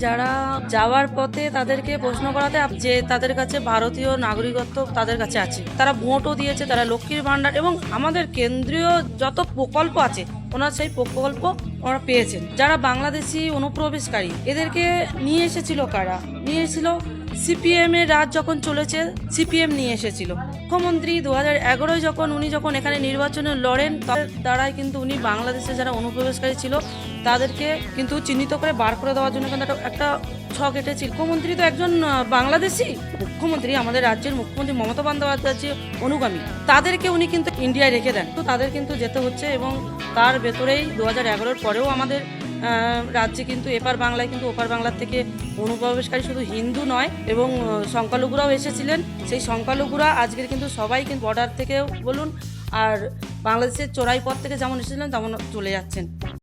যারা যাওয়ার পথে তাদেরকে প্রশ্ন করাতে যে তাদের কাছে ভারতীয় নাগরিকত্ব তাদের কাছে আছে, তারা ভোটও দিয়েছে, তারা লক্ষ্মীর ভাণ্ডার এবং আমাদের কেন্দ্রীয় যত প্রকল্প আছে ওনার সেই প্রকল্প ওরা পেয়েছেন। যারা বাংলাদেশি অনুপ্রবেশকারী এদেরকে নিয়ে এসেছিল কারা? নিয়ে এসেছিল সিপিএম এর রাজ যখন চলেছে, সিপিএম নিয়ে এসেছিল। মুখ্যমন্ত্রী 2011 যখন এখানে নির্বাচনে লড়েন, তার দ্বারাই কিন্তু উনি বাংলাদেশে যারা অনুপ্রবেশকারী ছিল তাদেরকে কিন্তু চিহ্নিত করে বার করে দেওয়ার জন্য কিন্তু একটা ছক এঁটেছিল। মুখ্যমন্ত্রী তো একজন বাংলাদেশি মুখ্যমন্ত্রী, আমাদের রাজ্যের মুখ্যমন্ত্রী মমতা বন্দ্যোপাধ্যায়ের যে অনুগামী, তাদেরকে উনি কিন্তু ইন্ডিয়ায় রেখে দেন। তো তাদের কিন্তু যেতে হচ্ছে এবং তার ভেতরেই 2011 পরেও আমাদের রাজ্যে কিন্তু এপার বাংলায় কিন্তু ওপার বাংলার থেকে অনুপ্রবেশকারী শুধু হিন্দু নয় এবং সংখ্যালঘুরাও এসেছিলেন। সেই সংখ্যালঘুরা আজকের কিন্তু সবাই কিন্তু বর্ডার থেকে বলুন আর বাংলাদেশের চোরাই পথ থেকে যেমন এসেছিলেন তেমন চলে যাচ্ছেন।